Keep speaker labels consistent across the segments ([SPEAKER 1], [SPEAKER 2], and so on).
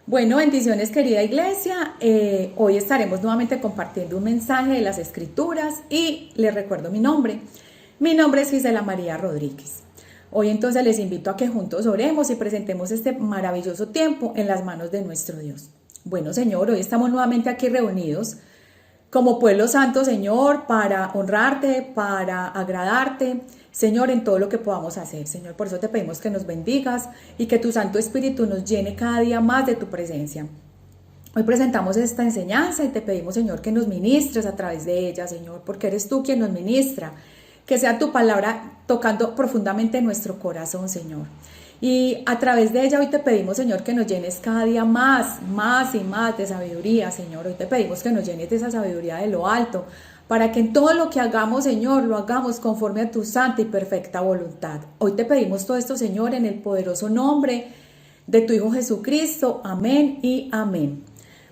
[SPEAKER 1] Bueno, bendiciones querida iglesia. Hoy estaremos nuevamente compartiendo un mensaje de las Escrituras y les recuerdo mi nombre. Mi nombre es Gisela María Rodríguez. Hoy entonces les invito a que juntos oremos y presentemos este maravilloso tiempo en las manos de nuestro Dios. Bueno, Señor, hoy estamos nuevamente aquí reunidos como pueblo santo, Señor, para honrarte, para agradarte, Señor, en todo lo que podamos hacer. Señor, por eso te pedimos que nos bendigas y que tu Santo Espíritu nos llene cada día más de tu presencia. Hoy presentamos esta enseñanza y te pedimos, Señor, que nos ministres a través de ella, Señor, porque eres tú quien nos ministra. Que sea tu palabra tocando profundamente nuestro corazón, Señor. Y a través de ella hoy te pedimos, Señor, que nos llenes cada día más y más de sabiduría, Señor. Hoy te pedimos que nos llenes de esa sabiduría de lo alto, para que en todo lo que hagamos, Señor, lo hagamos conforme a tu santa y perfecta voluntad. Hoy te pedimos todo esto, Señor, en el poderoso nombre de tu Hijo Jesucristo. Amén y amén.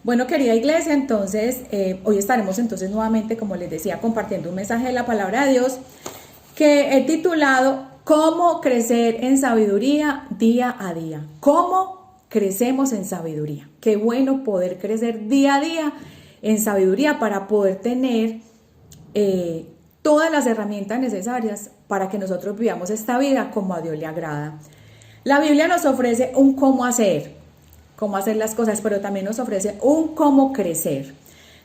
[SPEAKER 1] Bueno, querida iglesia, entonces, hoy estaremos entonces nuevamente, como les decía, compartiendo un mensaje de la palabra de Dios que he titulado ¿Cómo crecer en sabiduría día a día? ¿Cómo crecemos en sabiduría? Qué bueno poder crecer día a día en sabiduría para poder tener todas las herramientas necesarias para que nosotros vivamos esta vida como a Dios le agrada. La Biblia nos ofrece un cómo hacer las cosas, pero también nos ofrece un cómo crecer.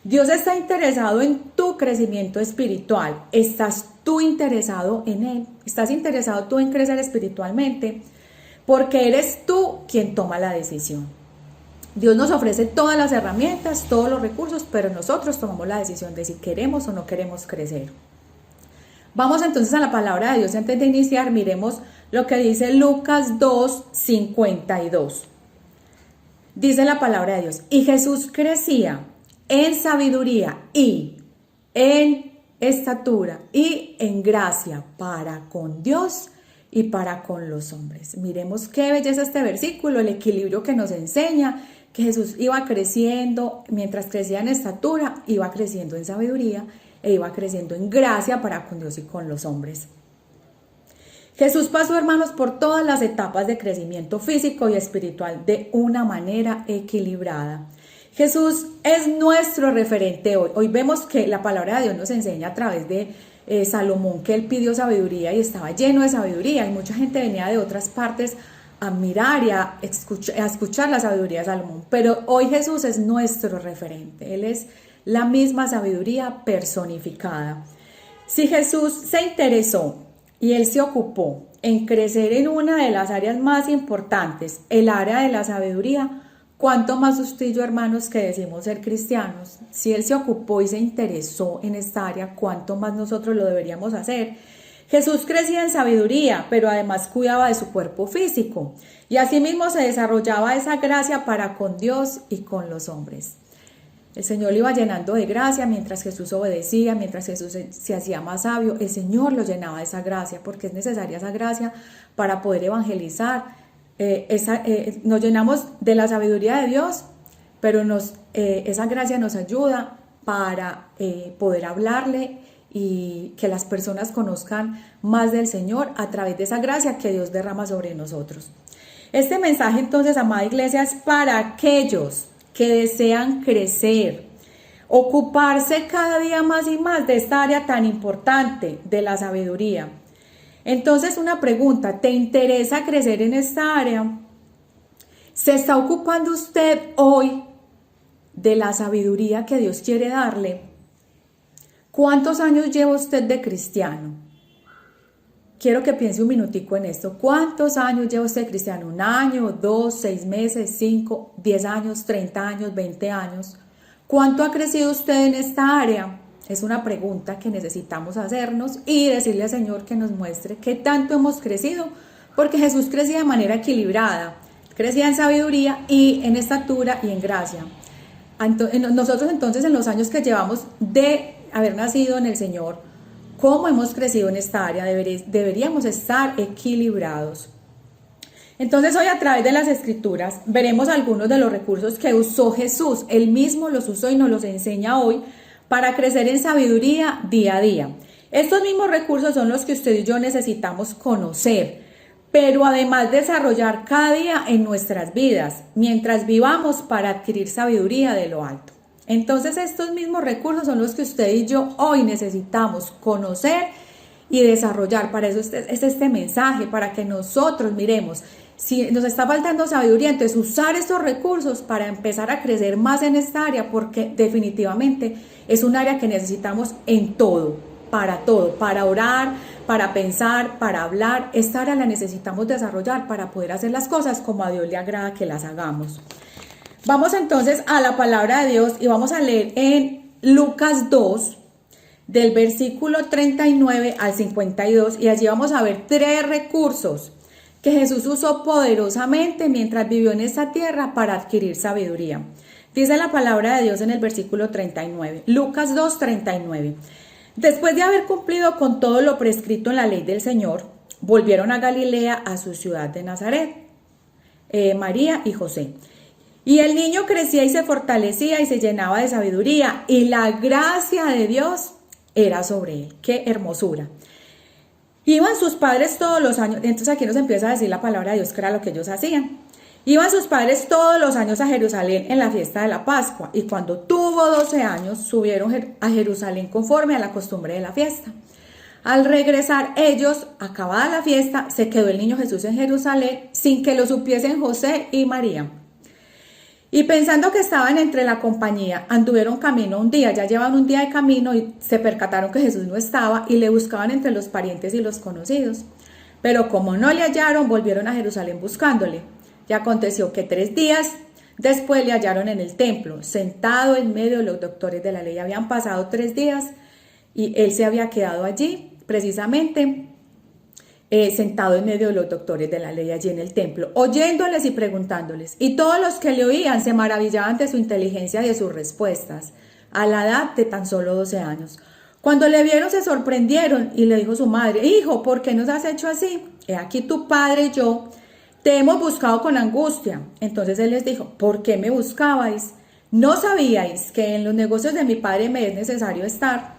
[SPEAKER 1] Dios está interesado en tu crecimiento espiritual. ¿Estás tú interesado en Él? ¿Estás interesado tú en crecer espiritualmente? Porque eres tú quien toma la decisión. Dios nos ofrece todas las herramientas, todos los recursos, pero nosotros tomamos la decisión de si queremos o no queremos crecer. Vamos entonces a la palabra de Dios. Antes de iniciar, miremos lo que dice Lucas 2:52. Dice la palabra de Dios: y Jesús crecía en sabiduría y en estatura y en gracia para con Dios y para con los hombres. Miremos qué belleza este versículo, el equilibrio que nos enseña que Jesús iba creciendo, mientras crecía en estatura, iba creciendo en sabiduría e iba creciendo en gracia para con Dios y con los hombres. Jesús pasó, hermanos, por todas las etapas de crecimiento físico y espiritual de una manera equilibrada. Jesús es nuestro referente hoy. Hoy vemos que la palabra de Dios nos enseña a través de Salomón que él pidió sabiduría y estaba lleno de sabiduría, y mucha gente venía de otras partes a mirar y a escuchar la sabiduría de Salomón. Pero hoy Jesús es nuestro referente. Él es la misma sabiduría personificada. Si Jesús se interesó y él se ocupó en crecer en una de las áreas más importantes, el área de la sabiduría, ¿cuánto más usted y yo, hermanos, que decimos ser cristianos? Si él se ocupó y se interesó en esta área, ¿cuánto más nosotros lo deberíamos hacer? Jesús crecía en sabiduría, pero además cuidaba de su cuerpo físico, y asimismo se desarrollaba esa gracia para con Dios y con los hombres. El Señor lo iba llenando de gracia mientras Jesús obedecía, mientras Jesús se hacía más sabio. El Señor lo llenaba de esa gracia, porque es necesaria esa gracia para poder evangelizar. Nos llenamos de la sabiduría de Dios, pero esa gracia nos ayuda para poder hablarle y que las personas conozcan más del Señor a través de esa gracia que Dios derrama sobre nosotros. Este mensaje, entonces, amada iglesia, es para aquellos que desean crecer, ocuparse cada día más y más de esta área tan importante de la sabiduría. Entonces, una pregunta: ¿te interesa crecer en esta área? ¿Se está ocupando usted hoy de la sabiduría que Dios quiere darle? ¿Cuántos años lleva usted de cristiano? Quiero que piense un minutico en esto. ¿Cuántos años lleva usted de cristiano? ¿1 año, 2, 6 meses, 5, 10 años, 30 años, 20 años? ¿Cuánto ha crecido usted en esta área? Es una pregunta que necesitamos hacernos y decirle al Señor que nos muestre qué tanto hemos crecido, porque Jesús crecía de manera equilibrada, crecía en sabiduría y en estatura y en gracia. Nosotros entonces, en los años que llevamos de haber nacido en el Señor, ¿cómo hemos crecido en esta área? Deberíamos estar equilibrados. Entonces, hoy, a través de las Escrituras, veremos algunos de los recursos que usó Jesús. Él mismo los usó y nos los enseña hoy para crecer en sabiduría día a día. Estos mismos recursos son los que usted y yo necesitamos conocer pero además desarrollar cada día en nuestras vidas, mientras vivamos para adquirir sabiduría de lo alto. Entonces estos mismos recursos son los que usted y yo hoy necesitamos conocer y desarrollar. Para eso es este mensaje, para que nosotros miremos, si nos está faltando sabiduría, entonces usar estos recursos para empezar a crecer más en esta área, porque definitivamente es un área que necesitamos en todo, para orar, para pensar, para hablar. Esta área la necesitamos desarrollar para poder hacer las cosas como a Dios le agrada que las hagamos. Vamos entonces a la palabra de Dios y vamos a leer en Lucas 2, del versículo 39 al 52, y allí vamos a ver 3 recursos que Jesús usó poderosamente mientras vivió en esta tierra para adquirir sabiduría. Dice la palabra de Dios en el versículo 39, Lucas 2, 39. Después de haber cumplido con todo lo prescrito en la ley del Señor, volvieron a Galilea, a su ciudad de Nazaret, María y José. Y el niño crecía y se fortalecía y se llenaba de sabiduría, y la gracia de Dios era sobre él. ¡Qué hermosura! Iban sus padres todos los años, entonces aquí nos empieza a decir la palabra de Dios que era lo que ellos hacían. Iban sus padres todos los años a Jerusalén en la fiesta de la Pascua, y cuando tuvo 12 años subieron a Jerusalén conforme a la costumbre de la fiesta. Al regresar ellos, acabada la fiesta, se quedó el niño Jesús en Jerusalén sin que lo supiesen José y María. Y pensando que estaban entre la compañía, anduvieron camino un día, ya llevaban un día de camino y se percataron que Jesús no estaba y le buscaban entre los parientes y los conocidos. Pero como no le hallaron, volvieron a Jerusalén buscándole. Y aconteció que 3 días después le hallaron en el templo, sentado en medio de los doctores de la ley. Habían pasado 3 días y él se había quedado allí, precisamente sentado en medio de los doctores de la ley allí en el templo, oyéndoles y preguntándoles. Y todos los que le oían se maravillaban de su inteligencia y de sus respuestas, a la edad de tan solo 12 años. Cuando le vieron se sorprendieron y le dijo su madre: Hijo, ¿por qué nos has hecho así? He aquí tu padre y yo te hemos buscado con angustia. Entonces él les dijo: ¿por qué me buscabais? ¿No sabíais que en los negocios de mi padre me es necesario estar?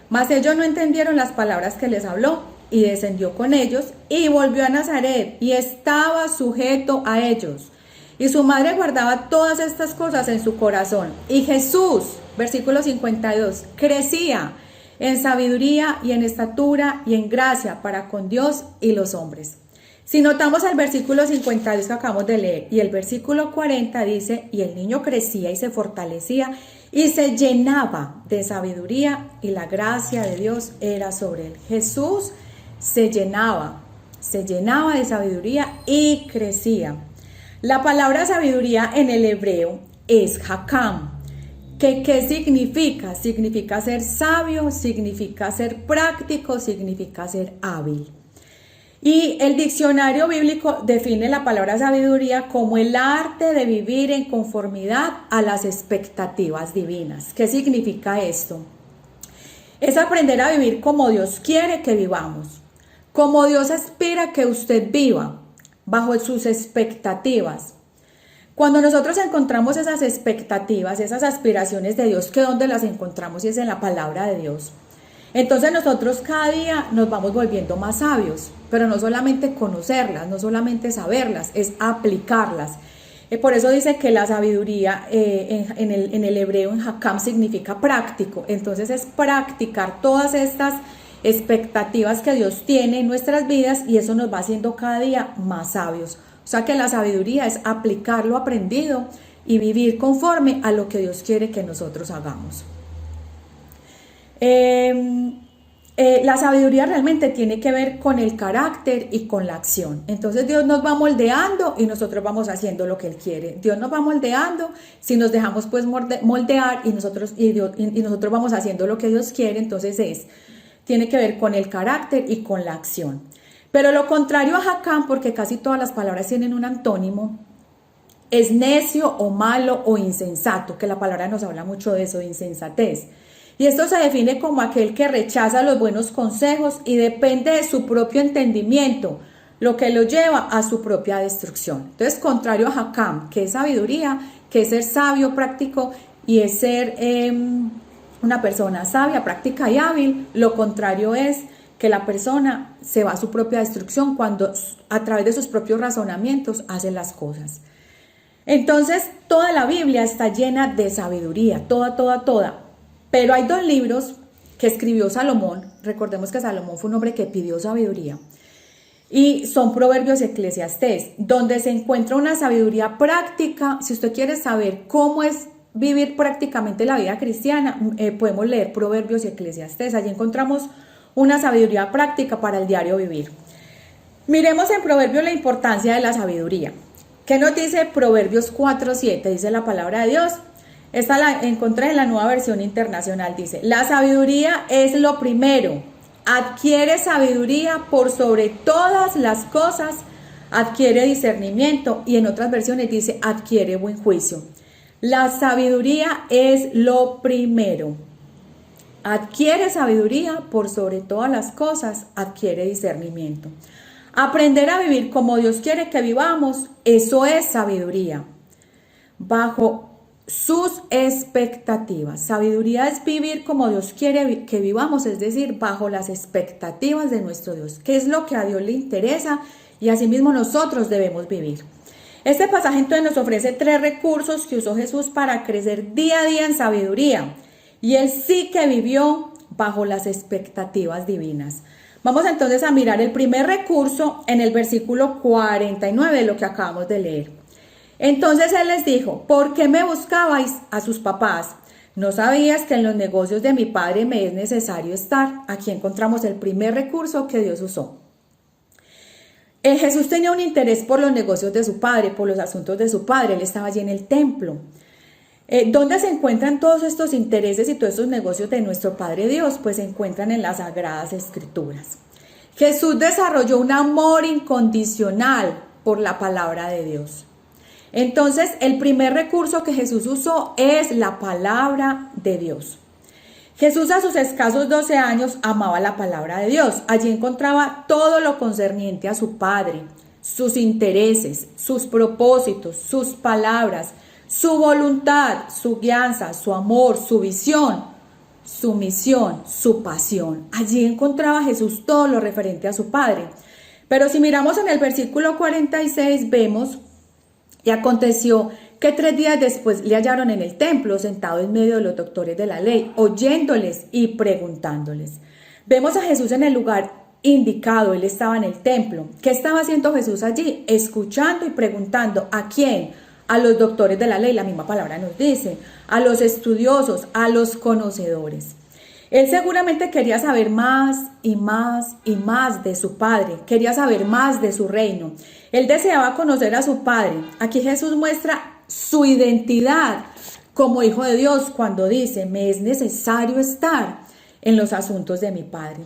[SPEAKER 1] Mas ellos no entendieron las palabras que les habló. Y descendió con ellos y volvió a Nazaret y estaba sujeto a ellos. Y su madre guardaba todas estas cosas en su corazón. Y Jesús, versículo 52, crecía en sabiduría y en estatura y en gracia para con Dios y los hombres. Si notamos el versículo 52 que acabamos de leer y el versículo 40 dice: y el niño crecía y se fortalecía y se llenaba de sabiduría y la gracia de Dios era sobre él. Jesús se llenaba de sabiduría y crecía. La palabra sabiduría en el hebreo es hakam. ¿Qué significa? Significa ser sabio, significa ser práctico, significa ser hábil. Y el diccionario bíblico define la palabra sabiduría como el arte de vivir en conformidad a las expectativas divinas. ¿Qué significa esto? Es aprender a vivir como Dios quiere que vivamos. Como Dios espera que usted viva, bajo sus expectativas. Cuando nosotros encontramos esas expectativas, esas aspiraciones de Dios, ¿que dónde las encontramos? Y es en la palabra de Dios. Entonces nosotros cada día nos vamos volviendo más sabios, pero no solamente conocerlas, no solamente saberlas, es aplicarlas. Por eso dice que la sabiduría en el hebreo, en hakam, significa práctico. Entonces es practicar todas estas expectativas que Dios tiene en nuestras vidas y eso nos va haciendo cada día más sabios. O sea que la sabiduría es aplicar lo aprendido y vivir conforme a lo que Dios quiere que nosotros hagamos. La sabiduría realmente tiene que ver con el carácter y con la acción. Entonces Dios nos va moldeando y nosotros vamos haciendo lo que Él quiere. Dios nos va moldeando si nos dejamos pues moldear y nosotros vamos haciendo lo que Dios quiere. Entonces tiene que ver con el carácter y con la acción. Pero lo contrario a hakam, porque casi todas las palabras tienen un antónimo, es necio o malo o insensato, que la palabra nos habla mucho de eso, de insensatez. Y esto se define como aquel que rechaza los buenos consejos y depende de su propio entendimiento, lo que lo lleva a su propia destrucción. Entonces, contrario a hakam, que es sabiduría, que es ser sabio, práctico y es ser una persona sabia, práctica y hábil, lo contrario es que la persona se va a su propia destrucción cuando a través de sus propios razonamientos hace las cosas. Entonces, toda la Biblia está llena de sabiduría, toda. Pero hay 2 libros que escribió Salomón. Recordemos que Salomón fue un hombre que pidió sabiduría. Y son Proverbios y Eclesiastés, donde se encuentra una sabiduría práctica. Si usted quiere saber cómo es vivir prácticamente la vida cristiana, podemos leer Proverbios y Eclesiastés. Allí encontramos una sabiduría práctica para el diario vivir. Miremos en Proverbios la importancia de la sabiduría. ¿Qué nos dice Proverbios 4:7? Dice la palabra de Dios. Esta la encontré en la Nueva Versión Internacional. Dice, la sabiduría es lo primero. Adquiere sabiduría por sobre todas las cosas. Adquiere discernimiento. Y en otras versiones dice, adquiere buen juicio. La sabiduría es lo primero. Adquiere sabiduría por sobre todas las cosas. Adquiere discernimiento. Aprender a vivir como Dios quiere que vivamos, eso es sabiduría. Bajo sus expectativas. Sabiduría es vivir como Dios quiere que vivamos, es decir, bajo las expectativas de nuestro Dios. ¿Qué es lo que a Dios le interesa? Y asimismo nosotros debemos vivir. Este pasaje entonces nos ofrece 3 recursos que usó Jesús para crecer día a día en sabiduría. Y él sí que vivió bajo las expectativas divinas. Vamos entonces a mirar el primer recurso en el versículo 49 de lo que acabamos de leer. Entonces él les dijo, ¿por qué me buscabais a sus papás? ¿No sabías que en los negocios de mi padre me es necesario estar? Aquí encontramos el primer recurso que Dios usó. Jesús tenía un interés por los negocios de su padre, por los asuntos de su padre. Él estaba allí en el templo. ¿Dónde se encuentran todos estos intereses y todos estos negocios de nuestro Padre Dios? Pues se encuentran en las Sagradas Escrituras. Jesús desarrolló un amor incondicional por la palabra de Dios. Entonces, el primer recurso que Jesús usó es la palabra de Dios. Jesús a sus escasos 12 años amaba la palabra de Dios. Allí encontraba todo lo concerniente a su Padre, sus intereses, sus propósitos, sus palabras, su voluntad, su guianza, su amor, su visión, su misión, su pasión. Allí encontraba Jesús todo lo referente a su Padre. Pero si miramos en el versículo 46, vemos, y aconteció que 3 días después le hallaron en el templo, sentado en medio de los doctores de la ley, oyéndoles y preguntándoles. Vemos a Jesús en el lugar indicado, él estaba en el templo. ¿Qué estaba haciendo Jesús allí? Escuchando y preguntando. ¿A quién? A los doctores de la ley, la misma palabra nos dice, a los estudiosos, a los conocedores. Él seguramente quería saber más y más y más de su Padre, quería saber más de su reino. Él deseaba conocer a su Padre. Aquí Jesús muestra su identidad como Hijo de Dios cuando dice, me es necesario estar en los asuntos de mi Padre.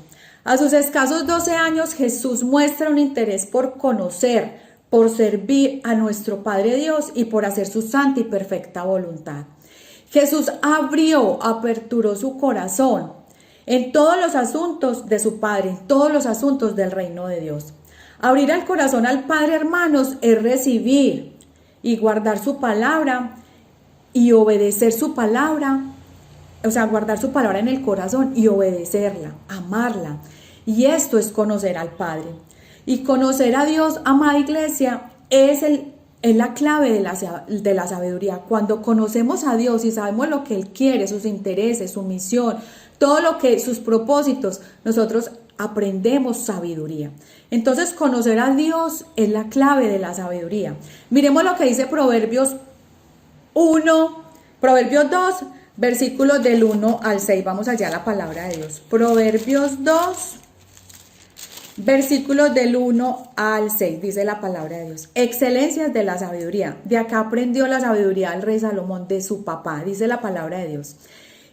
[SPEAKER 1] A sus escasos 12 años Jesús muestra un interés por conocer, por servir a nuestro Padre Dios y por hacer su santa y perfecta voluntad. Jesús aperturó su corazón en todos los asuntos de su Padre, en todos los asuntos del reino de Dios. Abrir el corazón al Padre, hermanos, es recibir y guardar su palabra y obedecer su palabra, o sea, guardar su palabra en el corazón y obedecerla, amarla. Y esto es conocer al Padre. Y conocer a Dios, amada iglesia, es la clave de la sabiduría. Cuando conocemos a Dios y sabemos lo que Él quiere, sus intereses, su misión, todo lo que sus propósitos, nosotros aprendemos sabiduría. Entonces, conocer a Dios es la clave de la sabiduría. Miremos lo que dice Proverbios 2, versículos del 1 al 6. Vamos allá a la palabra de Dios. Proverbios 2. Versículos del 1 al 6, dice la palabra de Dios. Excelencias de la sabiduría. De acá aprendió la sabiduría el rey Salomón de su papá, dice la palabra de Dios.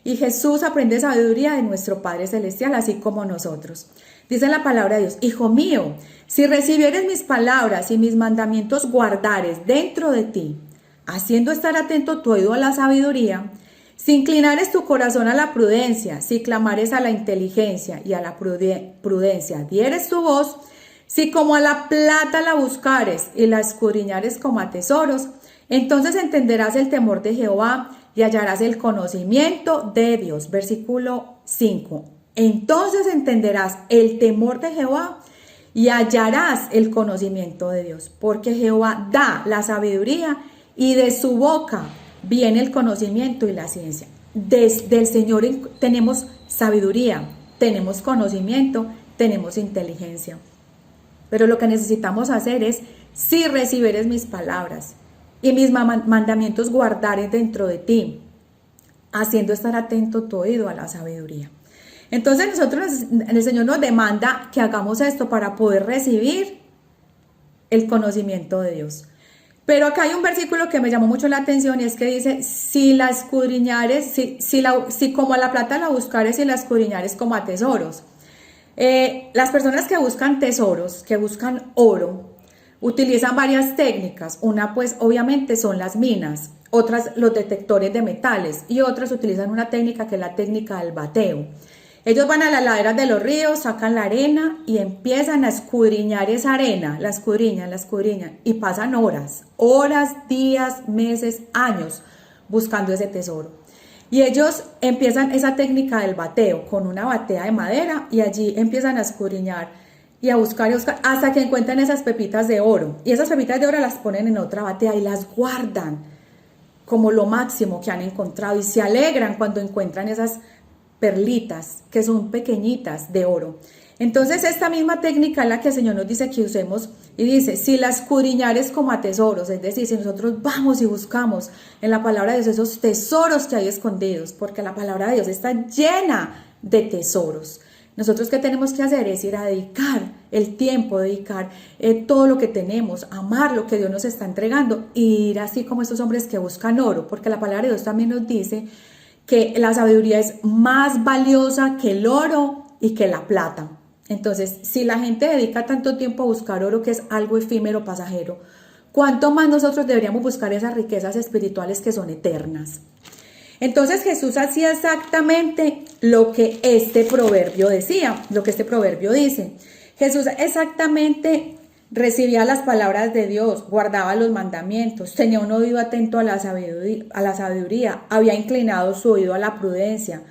[SPEAKER 1] Y Jesús aprende sabiduría de nuestro Padre Celestial, así como nosotros. Dice la palabra de Dios, hijo mío, si recibieres mis palabras y mis mandamientos guardares dentro de ti, haciendo estar atento tu oído a la sabiduría, si inclinares tu corazón a la prudencia, si clamares a la inteligencia y a la prudencia, dieres tu voz, si como a la plata la buscares y la escudriñares como a tesoros, entonces entenderás el temor de Jehová y hallarás el conocimiento de Dios. Versículo 5. Entonces entenderás el temor de Jehová y hallarás el conocimiento de Dios, porque Jehová da la sabiduría y de su boca viene el conocimiento y la ciencia. Desde el Señor tenemos sabiduría, tenemos conocimiento, tenemos inteligencia. Pero lo que necesitamos hacer es, si recibieres mis palabras y mis mandamientos guardares dentro de ti, haciendo estar atento tu oído a la sabiduría. Entonces el Señor nos demanda que hagamos esto para poder recibir el conocimiento de Dios. Pero acá hay un versículo que me llamó mucho la atención y es que dice, si la escudriñares, si como a la plata la buscares y la escudriñares como a tesoros. Las personas que buscan tesoros, que buscan oro, utilizan varias técnicas. Una pues obviamente son las minas, otras los detectores de metales y otras utilizan una técnica que es la técnica del bateo. Ellos van a las laderas de los ríos, sacan la arena y empiezan a escudriñar esa arena, la escudriñan y pasan horas, días, meses, años buscando ese tesoro. Y ellos empiezan esa técnica del bateo con una batea de madera y allí empiezan a escudriñar y a buscar hasta que encuentran esas pepitas de oro. Y esas pepitas de oro las ponen en otra batea y las guardan como lo máximo que han encontrado y se alegran cuando encuentran esas perlitas que son pequeñitas de oro. Entonces esta misma técnica es la que el Señor nos dice que usemos y dice, si la escudriñares como a tesoros, es decir, si nosotros vamos y buscamos en la palabra de Dios esos tesoros que hay escondidos, porque la palabra de Dios está llena de tesoros. Nosotros ¿qué tenemos que hacer? Es ir a dedicar el tiempo, dedicar todo lo que tenemos, amar lo que Dios nos está entregando y ir así como estos hombres que buscan oro, porque la palabra de Dios también nos dice que la sabiduría es más valiosa que el oro y que la plata. Entonces, si la gente dedica tanto tiempo a buscar oro, que es algo efímero, pasajero, ¿cuánto más nosotros deberíamos buscar esas riquezas espirituales que son eternas? Entonces Jesús hacía exactamente lo que este proverbio decía, lo que este proverbio dice. Jesús exactamente recibía las palabras de Dios, guardaba los mandamientos, tenía un oído atento a la sabiduría, había inclinado su oído a la prudencia,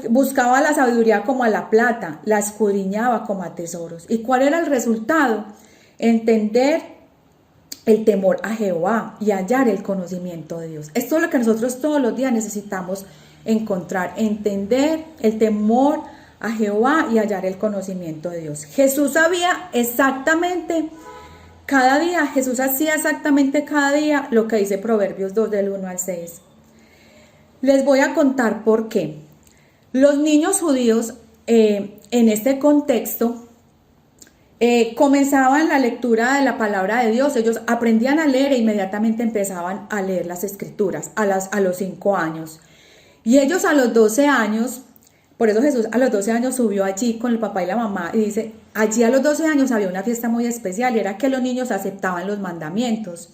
[SPEAKER 1] buscaba la sabiduría como a la plata, la escudriñaba como a tesoros. ¿Y cuál era el resultado? Entender el temor a Jehová y hallar el conocimiento de Dios. Esto es lo que nosotros todos los días necesitamos encontrar, entender el temor a Jehová y hallar el conocimiento de Dios. Jesús sabía exactamente cada día, Jesús hacía exactamente cada día lo que dice Proverbios 2 del 1 al 6. Les voy a contar por qué. Los niños judíos en este contexto comenzaban la lectura de la palabra de Dios. Ellos aprendían a leer e inmediatamente empezaban a leer las escrituras a los 5 años. Y ellos a los 12 años, por eso Jesús a los 12 años subió allí con el papá y la mamá y dice, allí a los 12 años había una fiesta muy especial y era que los niños aceptaban los mandamientos.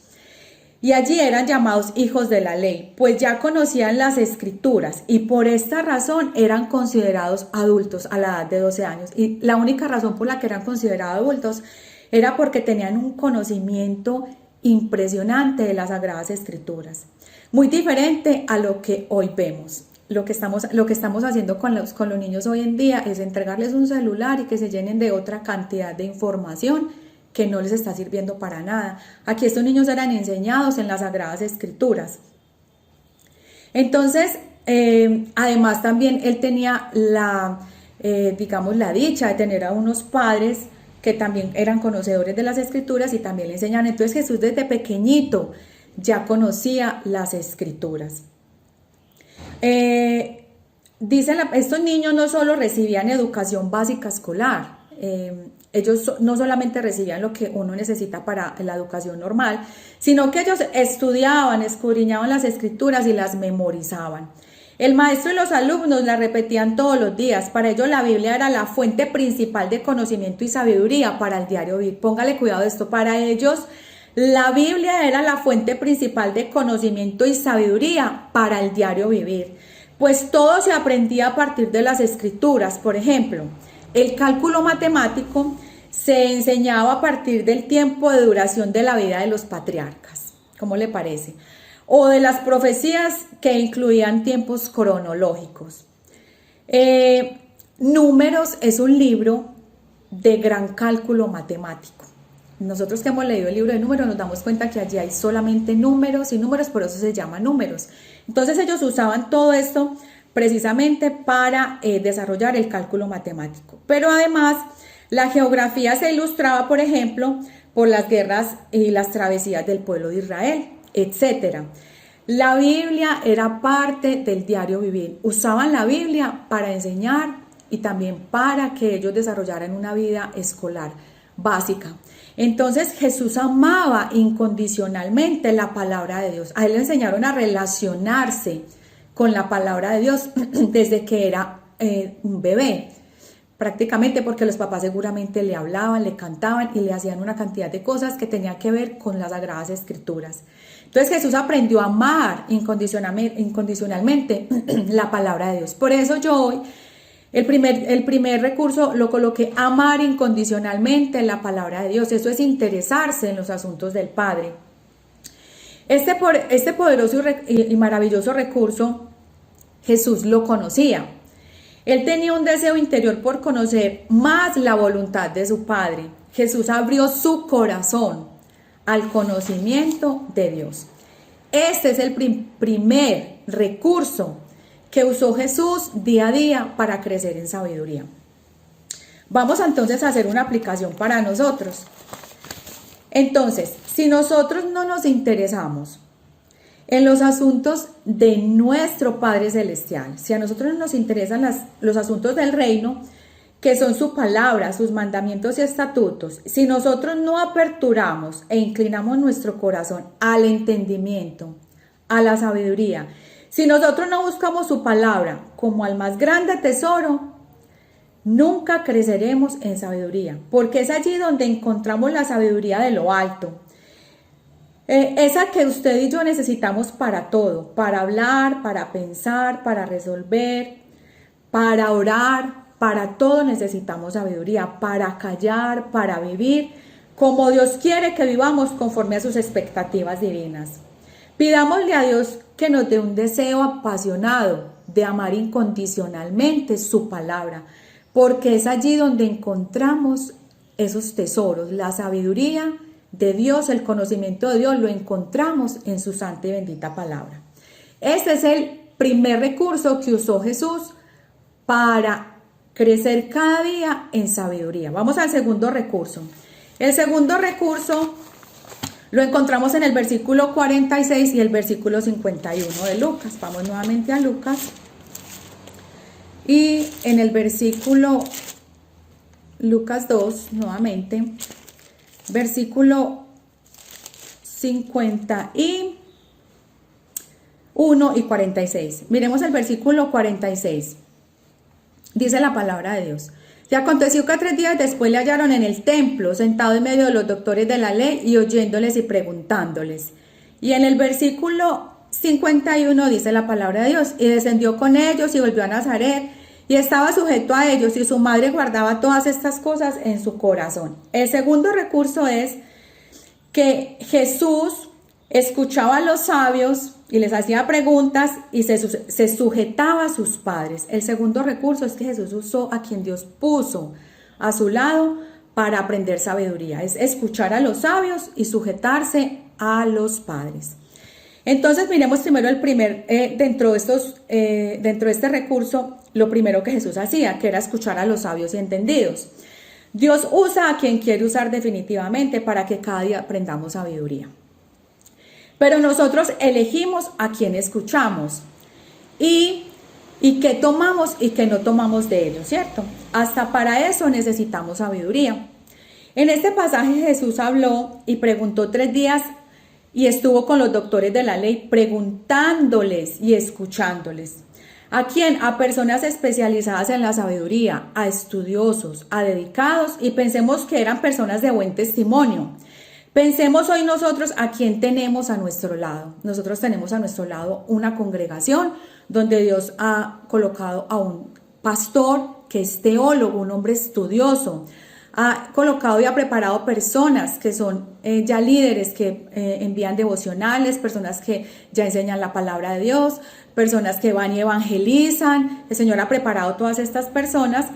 [SPEAKER 1] Y allí eran llamados hijos de la ley, pues ya conocían las escrituras y por esta razón eran considerados adultos a la edad de 12 años. Y la única razón por la que eran considerados adultos era porque tenían un conocimiento impresionante de las Sagradas Escrituras. Muy diferente a lo que hoy vemos. Lo que estamos haciendo con los niños hoy en día es entregarles un celular y que se llenen de otra cantidad de información que no les está sirviendo para nada. Aquí estos niños eran enseñados en las Sagradas Escrituras. Entonces, además también él tenía la dicha de tener a unos padres que también eran conocedores de las Escrituras y también le enseñaban. Entonces Jesús desde pequeñito ya conocía las Escrituras. Estos niños no solo recibían educación básica escolar, ellos no solamente recibían lo que uno necesita para la educación normal, sino que ellos estudiaban, escudriñaban las escrituras y las memorizaban. El maestro y los alumnos la repetían todos los días. Para ellos la Biblia era la fuente principal de conocimiento y sabiduría para el diario vivir. Póngale cuidado a esto. Para ellos la Biblia era la fuente principal de conocimiento y sabiduría para el diario vivir. Pues todo se aprendía a partir de las escrituras. Por ejemplo, el cálculo matemático se enseñaba a partir del tiempo de duración de la vida de los patriarcas. ¿Cómo le parece? O de las profecías que incluían tiempos cronológicos. Números es un libro de gran cálculo matemático. Nosotros que hemos leído el libro de Números nos damos cuenta que allí hay solamente números y números, por eso se llama Números. Entonces ellos usaban todo esto precisamente para desarrollar el cálculo matemático. Pero además la geografía se ilustraba, por ejemplo, por las guerras y las travesías del pueblo de Israel, etc. La Biblia era parte del diario vivir. Usaban la Biblia para enseñar y también para que ellos desarrollaran una vida escolar básica. Entonces Jesús amaba incondicionalmente la palabra de Dios. A él le enseñaron a relacionarse con la palabra de Dios desde que era un bebé, prácticamente, porque los papás seguramente le hablaban, le cantaban y le hacían una cantidad de cosas que tenían que ver con las Sagradas Escrituras. Entonces Jesús aprendió a amar incondicionalmente la palabra de Dios. Por eso yo hoy el primer recurso lo coloqué: amar incondicionalmente la palabra de Dios. Eso es interesarse en los asuntos del Padre. Este poderoso y maravilloso recurso, Jesús lo conocía. Él tenía un deseo interior por conocer más la voluntad de su Padre. Jesús abrió su corazón al conocimiento de Dios. Este es el primer recurso que usó Jesús día a día para crecer en sabiduría. Vamos entonces a hacer una aplicación para nosotros. Entonces, si nosotros no nos interesamos en los asuntos de nuestro Padre Celestial, si a nosotros no nos interesan los asuntos del reino, que son su palabra, sus mandamientos y estatutos, si nosotros no aperturamos e inclinamos nuestro corazón al entendimiento, a la sabiduría, si nosotros no buscamos su palabra como al más grande tesoro, nunca creceremos en sabiduría, porque es allí donde encontramos la sabiduría de lo alto. Esa que usted y yo necesitamos para todo, para hablar, para pensar, para resolver, para orar, para todo necesitamos sabiduría, para callar, para vivir como Dios quiere que vivamos conforme a sus expectativas divinas. Pidámosle a Dios que nos dé un deseo apasionado de amar incondicionalmente su palabra, porque es allí donde encontramos esos tesoros, la sabiduría de Dios, el conocimiento de Dios, lo encontramos en su santa y bendita palabra. Este es el primer recurso que usó Jesús para crecer cada día en sabiduría. Vamos al segundo recurso. El segundo recurso lo encontramos en el versículo 46 y el versículo 51 de Lucas. Vamos nuevamente a Lucas. Y en el versículo Lucas 2, nuevamente, versículo 51 y 46. Miremos el versículo 46. Dice la palabra de Dios: y aconteció que 3 días después le hallaron en el templo, sentado en medio de los doctores de la ley y oyéndoles y preguntándoles. Y en el versículo 51 dice la palabra de Dios: y descendió con ellos y volvió a Nazaret, y estaba sujeto a ellos, y su madre guardaba todas estas cosas en su corazón. El segundo recurso es que Jesús escuchaba a los sabios y les hacía preguntas y se sujetaba a sus padres. El segundo recurso es que Jesús usó a quien Dios puso a su lado para aprender sabiduría. Es escuchar a los sabios y sujetarse a los padres. Entonces miremos primero dentro de este recurso, lo primero que Jesús hacía, que era escuchar a los sabios y entendidos. Dios usa a quien quiere usar definitivamente para que cada día aprendamos sabiduría. Pero nosotros elegimos a quien escuchamos y qué tomamos y qué no tomamos de ellos, ¿cierto? Hasta para eso necesitamos sabiduría. En este pasaje Jesús habló y preguntó 3 días y estuvo con los doctores de la ley preguntándoles y escuchándoles. ¿A quién? A personas especializadas en la sabiduría, a estudiosos, a dedicados, y pensemos que eran personas de buen testimonio. Pensemos hoy nosotros a quién tenemos a nuestro lado. Nosotros tenemos a nuestro lado una congregación donde Dios ha colocado a un pastor que es teólogo, un hombre estudioso, ha colocado y ha preparado personas que son ya líderes, que envían devocionales, personas que ya enseñan la palabra de Dios, personas que van y evangelizan. El Señor ha preparado todas estas personas.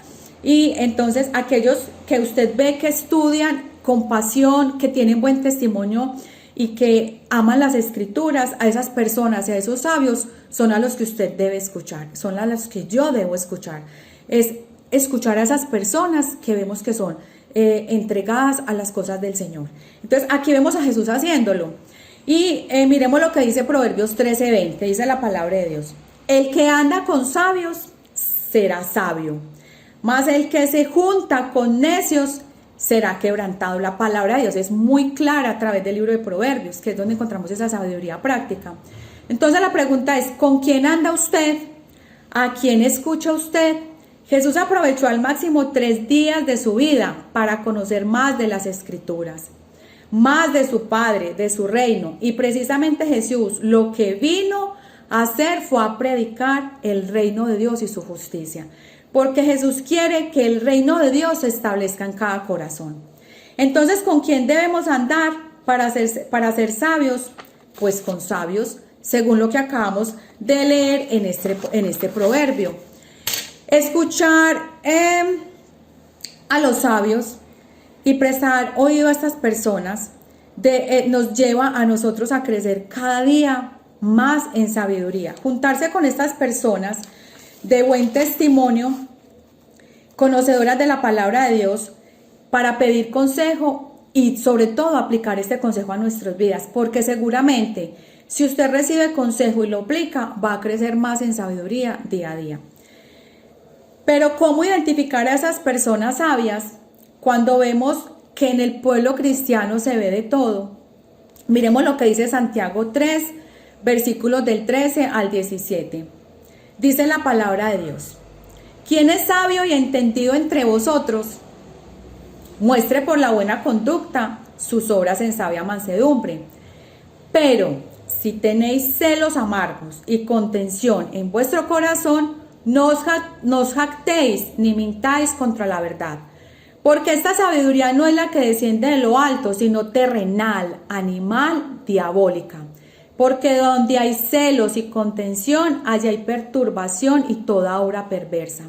[SPEAKER 1] Y entonces aquellos que usted ve que estudian con pasión, que tienen buen testimonio y que aman las escrituras, a esas personas y a esos sabios son a los que usted debe escuchar, son a los que yo debo escuchar. Es escuchar a esas personas que vemos que son entregadas a las cosas del Señor. Entonces aquí vemos a Jesús haciéndolo. Y miremos lo que dice Proverbios 13:20, dice la palabra de Dios. El que anda con sabios será sabio, mas el que se junta con necios será quebrantado. La palabra de Dios es muy clara a través del libro de Proverbios, que es donde encontramos esa sabiduría práctica. Entonces la pregunta es, ¿con quién anda usted? ¿A quién escucha usted? Jesús aprovechó al máximo 3 días de su vida para conocer más de las Escrituras, más de su Padre, de su reino. Y precisamente Jesús lo que vino a hacer fue a predicar el reino de Dios y su justicia. Porque Jesús quiere que el reino de Dios se establezca en cada corazón. Entonces, ¿con quién debemos andar para ser sabios? Pues con sabios, según lo que acabamos de leer en este proverbio. Escuchar a los sabios y prestar oído a estas personas nos lleva a nosotros a crecer cada día más en sabiduría. Juntarse con estas personas de buen testimonio, conocedoras de la palabra de Dios, para pedir consejo y sobre todo aplicar este consejo a nuestras vidas, porque seguramente si usted recibe consejo y lo aplica, va a crecer más en sabiduría día a día. Pero ¿cómo identificar a esas personas sabias cuando vemos que en el pueblo cristiano se ve de todo? Miremos lo que dice Santiago 3, versículos del 13 al 17. Dice la palabra de Dios: ¿Quién es sabio y entendido entre vosotros? Muestre por la buena conducta sus obras en sabia mansedumbre. Pero si tenéis celos amargos y contención en vuestro corazón, no os jactéis ni mintáis contra la verdad. Porque esta sabiduría no es la que desciende de lo alto, sino terrenal, animal, diabólica. Porque donde hay celos y contención, allá hay perturbación y toda obra perversa.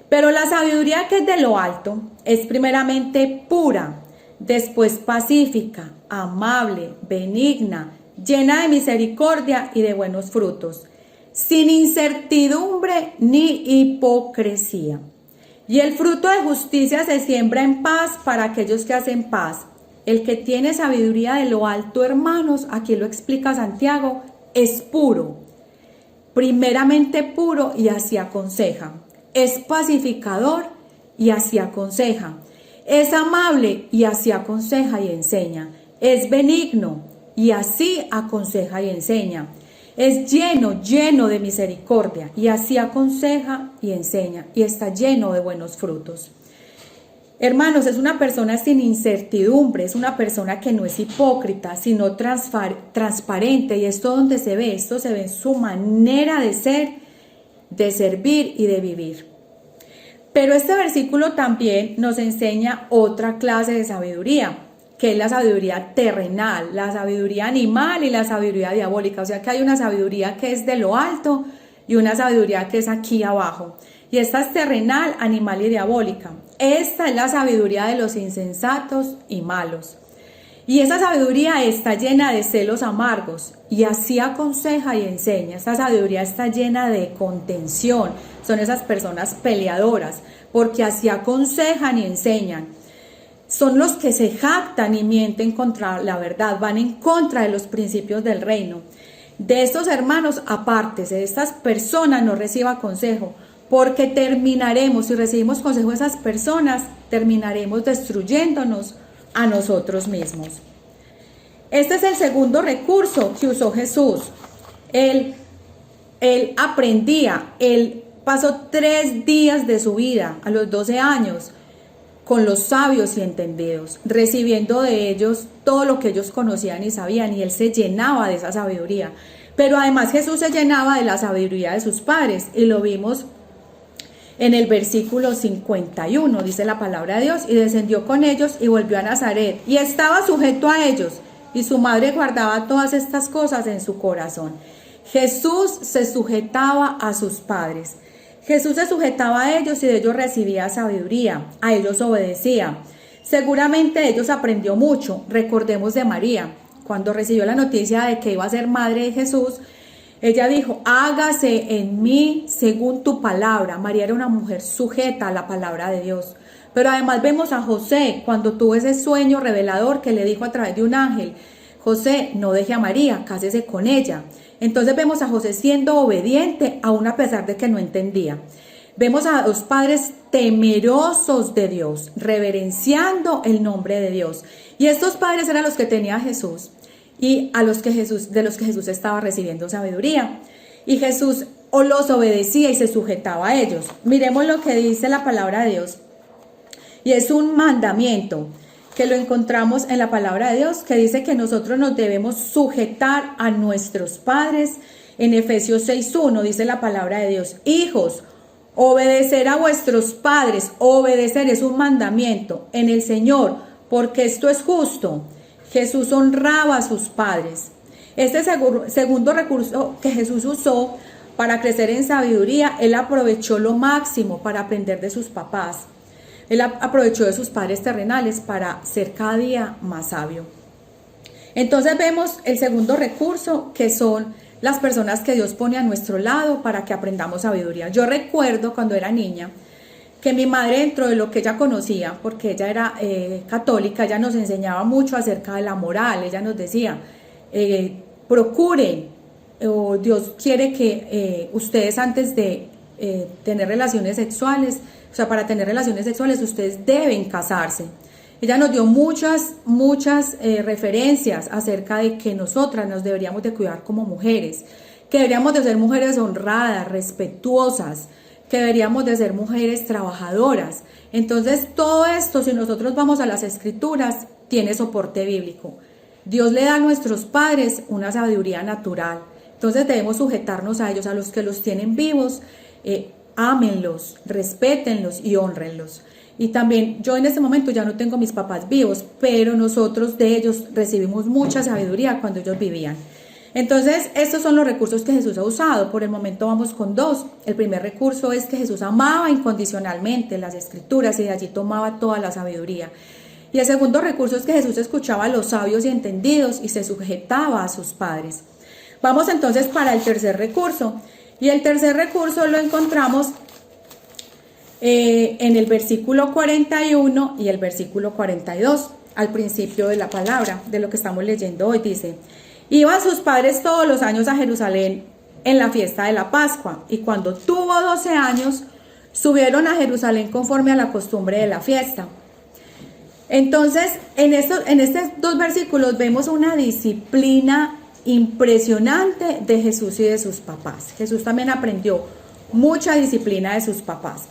[SPEAKER 1] Pero la sabiduría que es de lo alto es primeramente pura, después pacífica, amable, benigna, llena de misericordia y de buenos frutos, sin incertidumbre ni hipocresía. Y el fruto de justicia se siembra en paz para aquellos que hacen paz. El que tiene sabiduría de lo alto, hermanos, aquí lo explica Santiago, es puro, primeramente puro y así aconseja. Es pacificador y así aconseja. Es amable y así aconseja y enseña. Es benigno y así aconseja y enseña. Es lleno de misericordia y así aconseja y enseña, y está lleno de buenos frutos. Hermanos, es una persona sin incertidumbre, es una persona que no es hipócrita, sino transparente, y esto donde se ve, esto se ve en su manera de ser, de servir y de vivir. Pero este versículo también nos enseña otra clase de sabiduría, que es la sabiduría terrenal, la sabiduría animal y la sabiduría diabólica. O sea que hay una sabiduría que es de lo alto y una sabiduría que es aquí abajo. Y esta es terrenal, animal y diabólica. Esta es la sabiduría de los insensatos y malos. Y esa sabiduría está llena de celos amargos y así aconseja y enseña. Esta sabiduría está llena de contención. Son esas personas peleadoras porque así aconsejan y enseñan. Son los que se jactan y mienten contra la verdad, van en contra de los principios del reino. De estos hermanos, apártese, de estas personas no reciba consejo, porque terminaremos, si recibimos consejo de esas personas, terminaremos destruyéndonos a nosotros mismos. Este es el segundo recurso que usó Jesús. Él aprendía, él pasó 3 días de su vida, a los 12 años, con los sabios y entendidos, recibiendo de ellos todo lo que ellos conocían y sabían, y él se llenaba de esa sabiduría. Pero además Jesús se llenaba de la sabiduría de sus padres, y lo vimos En el versículo 51 dice la palabra de Dios, y descendió con ellos y volvió a Nazaret, y estaba sujeto a ellos, y su madre guardaba todas estas cosas en su corazón. Jesús se sujetaba a sus padres. Jesús se sujetaba a ellos y de ellos recibía sabiduría, a ellos obedecía. Seguramente de ellos aprendió mucho. Recordemos de María, cuando recibió la noticia de que iba a ser madre de Jesús, ella dijo, hágase en mí según tu palabra. María era una mujer sujeta a la palabra de Dios. Pero además vemos a José, cuando tuvo ese sueño revelador que le dijo a través de un ángel, José, no deje a María, cásese con ella. Entonces vemos a José siendo obediente, aún a pesar de que no entendía. Vemos a los padres temerosos de Dios, reverenciando el nombre de Dios. Y estos padres eran los que tenía Jesús y de los que Jesús estaba recibiendo sabiduría. Y Jesús los obedecía y se sujetaba a ellos. Miremos lo que dice la palabra de Dios. Y es un mandamiento que lo encontramos en la palabra de Dios, que dice que nosotros nos debemos sujetar a nuestros padres. En Efesios 6:1 dice la palabra de Dios, hijos, obedecer a vuestros padres, obedecer es un mandamiento en el Señor, porque esto es justo. Jesús honraba a sus padres. Este segundo recurso que Jesús usó para crecer en sabiduría, Él aprovechó lo máximo para aprender de sus papás. Él aprovechó de sus padres terrenales para ser cada día más sabio. Entonces vemos el segundo recurso, que son las personas que Dios pone a nuestro lado para que aprendamos sabiduría. Yo recuerdo cuando era niña que mi madre, dentro de lo que ella conocía, porque ella era católica, ella nos enseñaba mucho acerca de la moral. Ella nos decía, procuren, o Dios quiere que ustedes antes de tener relaciones sexuales, o sea, para tener relaciones sexuales ustedes deben casarse. Ella nos dio muchas referencias acerca de que nosotras nos deberíamos de cuidar como mujeres, que deberíamos de ser mujeres honradas, respetuosas, que deberíamos de ser mujeres trabajadoras. Entonces todo esto, si nosotros vamos a las escrituras, tiene soporte bíblico. Dios le da a nuestros padres una sabiduría natural. Entonces debemos sujetarnos a ellos, a los que los tienen vivos, ámenlos, respétenlos y honrenlos. Y también yo en este momento ya no tengo mis papás vivos, pero nosotros de ellos recibimos mucha sabiduría cuando ellos vivían. Entonces estos son los recursos que Jesús ha usado. Por el momento vamos con dos. El primer recurso es que Jesús amaba incondicionalmente las escrituras y de allí tomaba toda la sabiduría. Y el segundo recurso es que Jesús escuchaba a los sabios y entendidos y se sujetaba a sus padres. Vamos entonces para el tercer recurso. Y el tercer recurso lo encontramos en el versículo 41 y el versículo 42, al principio de la palabra, de lo que estamos leyendo hoy. Dice, iban sus padres todos los años a Jerusalén en la fiesta de la Pascua, y cuando tuvo 12 años, subieron a Jerusalén conforme a la costumbre de la fiesta. Entonces, en estos dos versículos vemos una disciplina impresionante de Jesús y de sus papás. Jesús también aprendió mucha disciplina de sus papás.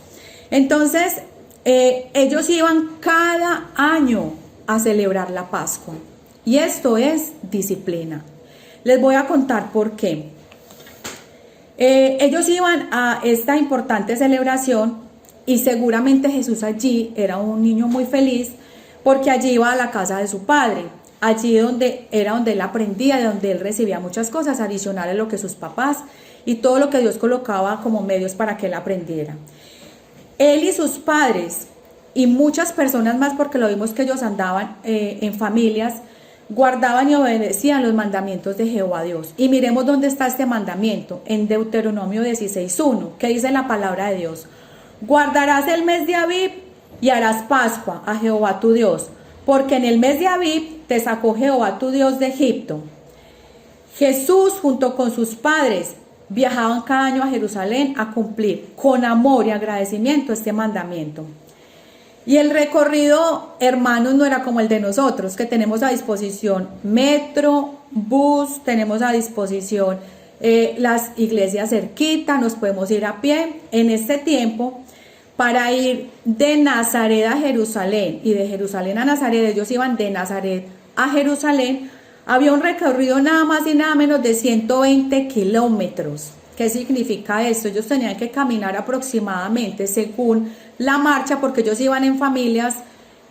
[SPEAKER 1] Entonces, ellos iban cada año a celebrar la Pascua. Y esto es disciplina. Les voy a contar por qué. Ellos iban a esta importante celebración y seguramente Jesús allí era un niño muy feliz porque allí iba a la casa de su padre. Allí donde él aprendía, de donde él recibía muchas cosas adicionales a lo que sus papás y todo lo que Dios colocaba como medios para que él aprendiera. Él y sus padres y muchas personas más, porque lo vimos que ellos andaban en familias, guardaban y obedecían los mandamientos de Jehová Dios. Y miremos dónde está este mandamiento, en Deuteronomio 16:1, que dice la palabra de Dios. Guardarás el mes de Abib y harás Pascua a Jehová tu Dios, porque en el mes de Abib te sacó Jehová tu Dios de Egipto. Jesús junto con sus padres viajaban cada año a Jerusalén a cumplir con amor y agradecimiento este mandamiento. Y el recorrido, hermanos, no era como el de nosotros, que tenemos a disposición metro, bus, tenemos a disposición las iglesias cerquita, nos podemos ir a pie. En este tiempo, para ir de Nazaret a Jerusalén y de Jerusalén a Nazaret, ellos iban de Nazaret a Jerusalén, había un recorrido nada más y nada menos de 120 kilómetros. ¿Qué significa esto? Ellos tenían que caminar aproximadamente, según la marcha, porque ellos iban en familias,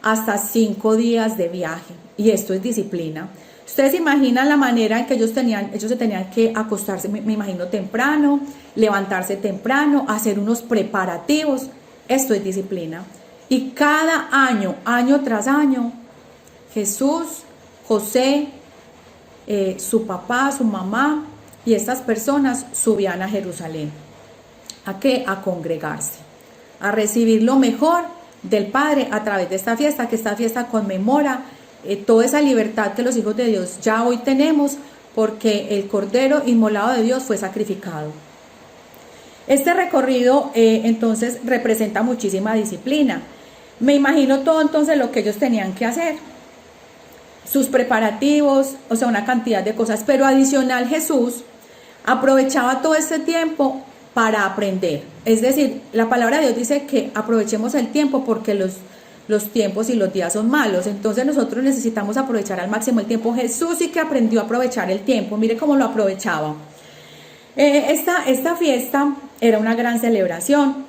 [SPEAKER 1] hasta 5 días de viaje. Y esto es disciplina. Ustedes imaginan la manera en que ellos se tenían que acostarse, me imagino, temprano, levantarse temprano, hacer unos preparativos. Esto es disciplina. Y cada año, año tras año, Jesús, José, su papá, su mamá y estas personas subían a Jerusalén. ¿A qué? A congregarse, a recibir lo mejor del Padre a través de esta fiesta, que esta fiesta conmemora toda esa libertad que los hijos de Dios ya hoy tenemos, porque el Cordero inmolado de Dios fue sacrificado. Este recorrido entonces representa muchísima disciplina. Me imagino todo entonces lo que ellos tenían que hacer, sus preparativos, o sea, una cantidad de cosas, pero adicional Jesús aprovechaba todo este tiempo para aprender. Es decir, la palabra de Dios dice que aprovechemos el tiempo porque los tiempos y los días son malos. Entonces nosotros necesitamos aprovechar al máximo el tiempo. Jesús sí que aprendió a aprovechar el tiempo. Mire cómo lo aprovechaba. Esta fiesta era una gran celebración.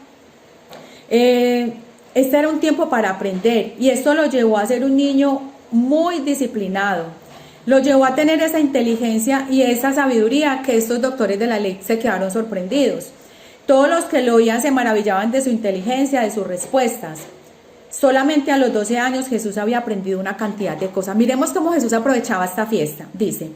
[SPEAKER 1] Este era un tiempo para aprender, y esto lo llevó a ser un niño muy disciplinado. Lo llevó a tener esa inteligencia y esa sabiduría que estos doctores de la ley se quedaron sorprendidos. Todos los que lo oían se maravillaban de su inteligencia, de sus respuestas. Solamente a los 12 años Jesús había aprendido una cantidad de cosas. Miremos cómo Jesús aprovechaba esta fiesta. Dice,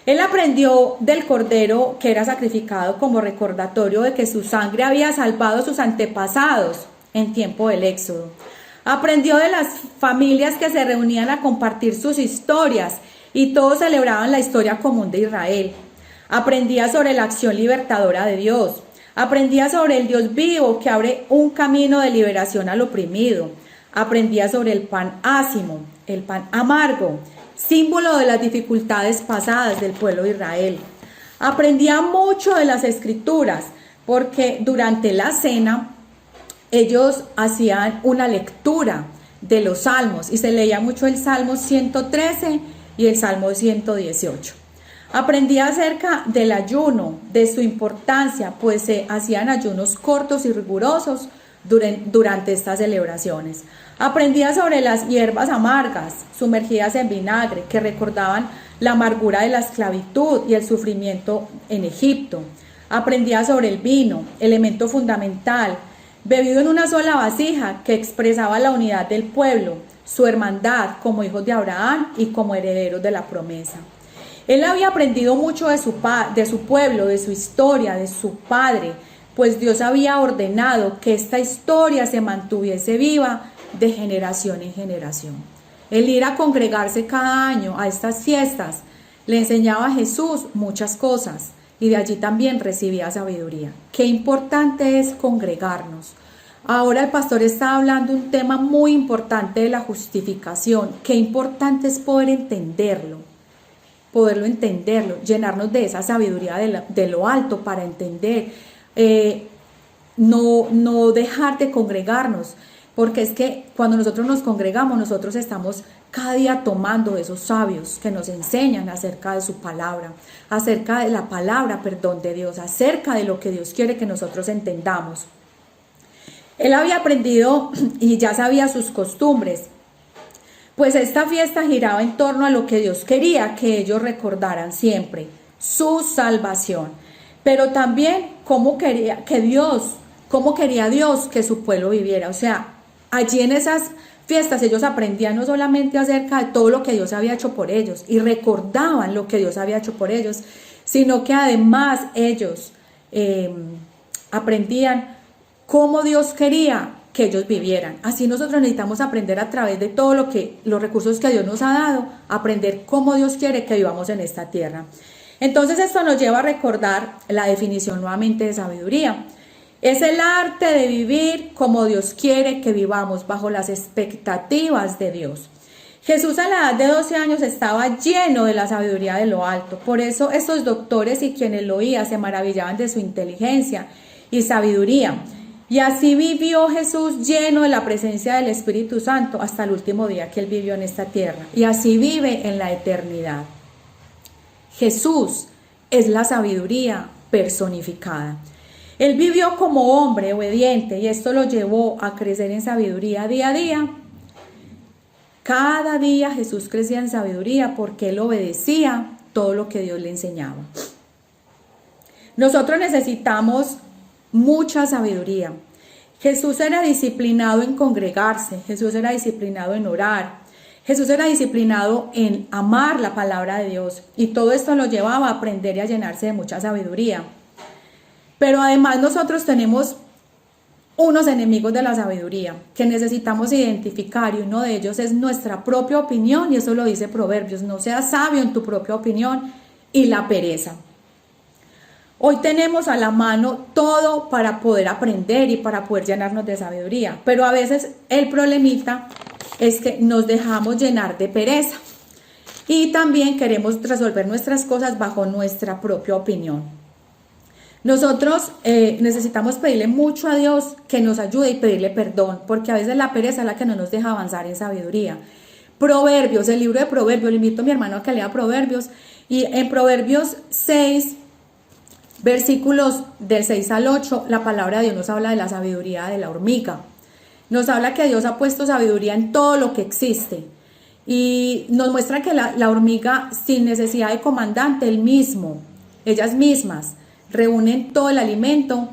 [SPEAKER 1] él aprendió del cordero que era sacrificado como recordatorio de que su sangre había salvado a sus antepasados en tiempo del Éxodo. Aprendió de las familias que se reunían a compartir sus historias y todos celebraban la historia común de Israel. Aprendía sobre la acción libertadora de Dios. Aprendía sobre el Dios vivo que abre un camino de liberación al oprimido. Aprendía sobre el pan ácimo, el pan amargo, símbolo de las dificultades pasadas del pueblo de Israel. Aprendía mucho de las escrituras, porque durante la cena ellos hacían una lectura de los salmos y se leía mucho el Salmo 113 y el Salmo 118. Aprendía acerca del ayuno, de su importancia, pues se hacían ayunos cortos y rigurosos durante estas celebraciones. Aprendía sobre las hierbas amargas, sumergidas en vinagre, que recordaban la amargura de la esclavitud y el sufrimiento en Egipto. Aprendía sobre el vino, elemento fundamental, bebido en una sola vasija, que expresaba la unidad del pueblo, su hermandad como hijos de Abraham y como herederos de la promesa. Él había aprendido mucho de su pueblo, de su historia, de su padre, pues Dios había ordenado que esta historia se mantuviese viva de generación en generación. El ir a congregarse cada año a estas fiestas le enseñaba a Jesús muchas cosas, y de allí también recibía sabiduría. Qué importante es congregarnos. Ahora el pastor está hablando un tema muy importante de la justificación. Qué importante es poderlo entenderlo, llenarnos de esa sabiduría de lo alto para entender, no dejar de congregarnos, porque es que cuando nosotros nos congregamos, nosotros estamos cada día tomando de esos sabios que nos enseñan acerca de su palabra, acerca de la palabra, de Dios, acerca de lo que Dios quiere que nosotros entendamos. Él había aprendido y ya sabía sus costumbres, pues esta fiesta giraba en torno a lo que Dios quería que ellos recordaran siempre, su salvación, pero también cómo quería Dios que su pueblo viviera. O sea, allí en esas fiestas ellos aprendían no solamente acerca de todo lo que Dios había hecho por ellos y recordaban lo que Dios había hecho por ellos, sino que además ellos aprendían cómo Dios quería que ellos vivieran. Así nosotros necesitamos aprender a través de todo los recursos que Dios nos ha dado, aprender cómo Dios quiere que vivamos en esta tierra. Entonces esto nos lleva a recordar la definición nuevamente de sabiduría. Es el arte de vivir como Dios quiere que vivamos, bajo las expectativas de Dios. Jesús a la edad de 12 años estaba lleno de la sabiduría de lo alto. Por eso estos doctores y quienes lo oían se maravillaban de su inteligencia y sabiduría. Y así vivió Jesús lleno de la presencia del Espíritu Santo hasta el último día que él vivió en esta tierra. Y así vive en la eternidad. Jesús es la sabiduría personificada. Él vivió como hombre obediente y esto lo llevó a crecer en sabiduría día a día. Cada día Jesús crecía en sabiduría porque él obedecía todo lo que Dios le enseñaba. Nosotros necesitamos mucha sabiduría. Jesús era disciplinado en congregarse, Jesús era disciplinado en orar, Jesús era disciplinado en amar la palabra de Dios y todo esto lo llevaba a aprender y a llenarse de mucha sabiduría. Pero además nosotros tenemos unos enemigos de la sabiduría que necesitamos identificar y uno de ellos es nuestra propia opinión y eso lo dice Proverbios, no seas sabio en tu propia opinión y la pereza. Hoy tenemos a la mano todo para poder aprender y para poder llenarnos de sabiduría, pero a veces el problemita es que nos dejamos llenar de pereza y también queremos resolver nuestras cosas bajo nuestra propia opinión. Nosotros necesitamos pedirle mucho a Dios que nos ayude y pedirle perdón, porque a veces la pereza es la que no nos deja avanzar en sabiduría. Proverbios, el libro de Proverbios, le invito a mi hermano a que lea Proverbios, y en Proverbios 6, versículos del 6 al 8, la palabra de Dios nos habla de la sabiduría de la hormiga. Nos habla que Dios ha puesto sabiduría en todo lo que existe. Y nos muestra que la hormiga, sin necesidad de comandante, ellas mismas, reúnen todo el alimento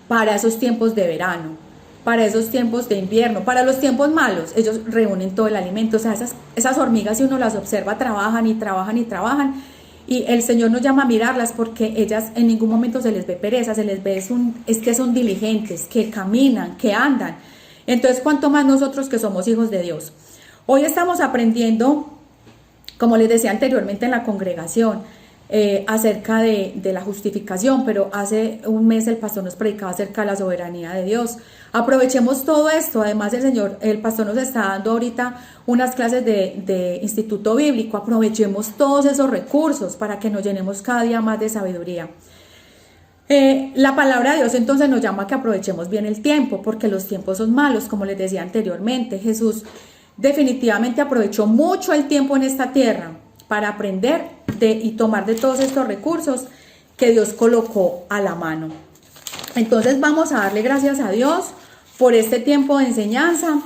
[SPEAKER 1] para esos tiempos de verano, para esos tiempos de invierno, para los tiempos malos, ellos reúnen todo el alimento. O sea, esas hormigas, si uno las observa, trabajan y trabajan y trabajan. Y el Señor nos llama a mirarlas porque ellas en ningún momento se les ve pereza, se les ve es que son diligentes, que caminan, que andan. Entonces, cuanto más nosotros que somos hijos de Dios. Hoy estamos aprendiendo, como les decía anteriormente en la congregación, acerca de la justificación, pero hace un mes el pastor nos predicaba acerca de la soberanía de Dios. Aprovechemos todo esto. Además el pastor nos está dando ahorita unas clases de instituto bíblico. Aprovechemos todos esos recursos para que nos llenemos cada día más de sabiduría. La palabra de Dios entonces nos llama a que aprovechemos bien el tiempo, porque los tiempos son malos, como les decía anteriormente. Jesús definitivamente aprovechó mucho el tiempo en esta tierra para aprender y tomar de todos estos recursos que Dios colocó a la mano. Entonces vamos a darle gracias a Dios por este tiempo de enseñanza.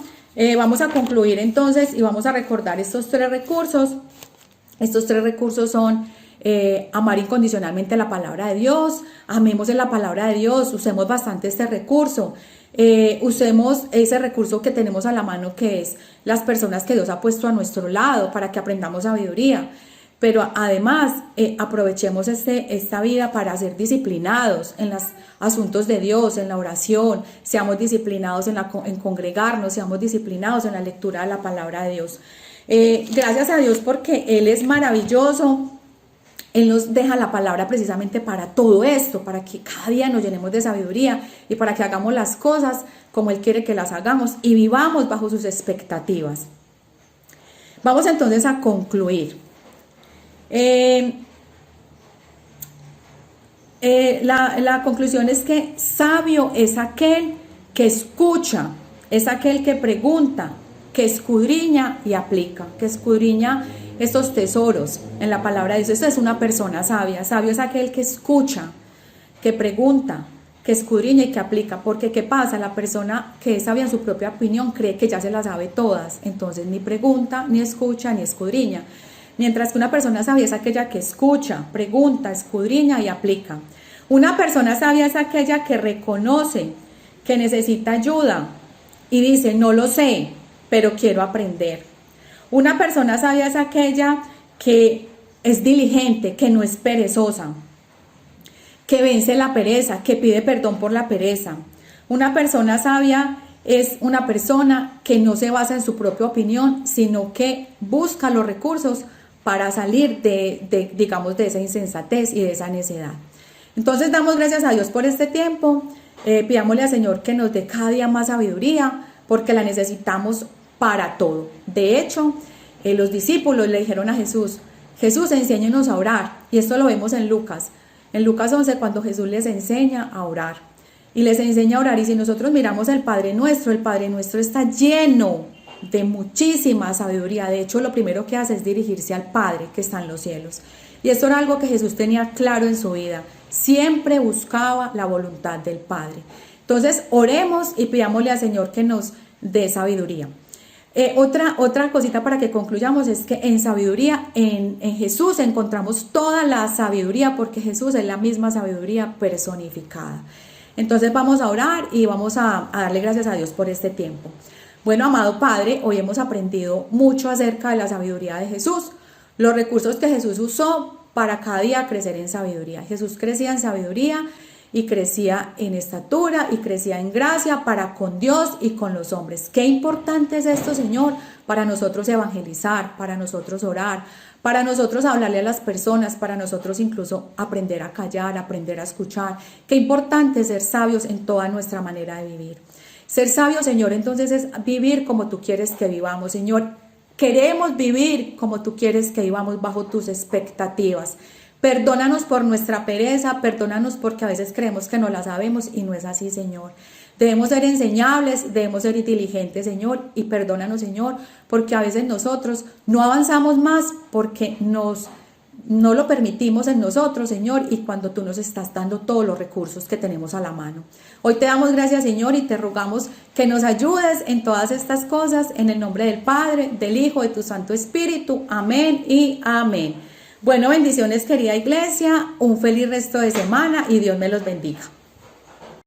[SPEAKER 1] Vamos a concluir entonces y vamos a recordar estos tres recursos. Estos tres recursos son amar incondicionalmente la palabra de Dios, amemos en la palabra de Dios, usemos bastante este recurso. Usemos ese recurso que tenemos a la mano, que es las personas que Dios ha puesto a nuestro lado para que aprendamos sabiduría. Pero además aprovechemos esta vida para ser disciplinados en los asuntos de Dios, en la oración, seamos disciplinados en congregarnos, seamos disciplinados en la lectura de la palabra de Dios. Gracias a Dios porque Él es maravilloso. Él nos deja la palabra precisamente para todo esto, para que cada día nos llenemos de sabiduría y para que hagamos las cosas como Él quiere que las hagamos y vivamos bajo sus expectativas. Vamos entonces a concluir. La conclusión es que sabio es aquel que escucha, es aquel que pregunta, que escudriña y aplica, que escudriña estos tesoros en la palabra de Dios. Eso es una persona sabia. Sabio es aquel que escucha, que pregunta, que escudriña y que aplica. Porque ¿qué pasa? La persona que es sabia en su propia opinión cree que ya se las sabe todas. Entonces ni pregunta, ni escucha, ni escudriña. Mientras que una persona sabia es aquella que escucha, pregunta, escudriña y aplica. Una persona sabia es aquella que reconoce que necesita ayuda y dice, no lo sé, pero quiero aprender. Una persona sabia es aquella que es diligente, que no es perezosa, que vence la pereza, que pide perdón por la pereza. Una persona sabia es una persona que no se basa en su propia opinión, sino que busca los recursos para salir digamos, de esa insensatez y de esa necedad. Entonces damos gracias a Dios por este tiempo. Pidámosle al Señor que nos dé cada día más sabiduría, porque la necesitamos para todo. De hecho, los discípulos le dijeron a Jesús, enséñanos a orar. Y esto lo vemos en Lucas 11, cuando Jesús les enseña a orar. Y les enseña a orar. Y si nosotros miramos el Padre Nuestro está lleno de muchísima sabiduría. De hecho, lo primero que hace es dirigirse al Padre que está en los cielos. Y esto era algo que Jesús tenía claro en su vida. siempre buscaba la voluntad del Padre. Entonces, oremos y pidámosle al Señor que nos dé sabiduría. Otra cosita para que concluyamos es que en sabiduría, en Jesús encontramos toda la sabiduría, porque Jesús es la misma sabiduría personificada. Entonces vamos a orar y vamos a darle gracias a Dios por este tiempo. Bueno, amado Padre, hoy hemos aprendido mucho acerca de la sabiduría de Jesús, los recursos que Jesús usó para cada día crecer en sabiduría. Jesús crecía en sabiduría y crecía en estatura y crecía en gracia para con Dios y con los hombres. Qué importante es esto, Señor, para nosotros evangelizar, para nosotros orar, para nosotros hablarle a las personas, para nosotros incluso aprender a callar, aprender a escuchar. Qué importante es ser sabios en toda nuestra manera de vivir. Ser sabio, Señor, entonces es vivir como tú quieres que vivamos, Señor. Queremos vivir como tú quieres que vivamos, bajo tus expectativas. Perdónanos por nuestra pereza, perdónanos porque a veces creemos que no la sabemos y no es así, Señor. Debemos ser enseñables, debemos ser diligentes, Señor, y perdónanos, Señor, porque a veces nosotros no avanzamos más porque no lo permitimos en nosotros, Señor, y cuando tú nos estás dando todos los recursos que tenemos a la mano. Hoy te damos gracias, Señor, y te rogamos que nos ayudes en todas estas cosas, en el nombre del Padre, del Hijo, de tu Santo Espíritu. Amén y amén. Bueno, bendiciones, querida iglesia, un feliz resto de semana y Dios me los bendiga.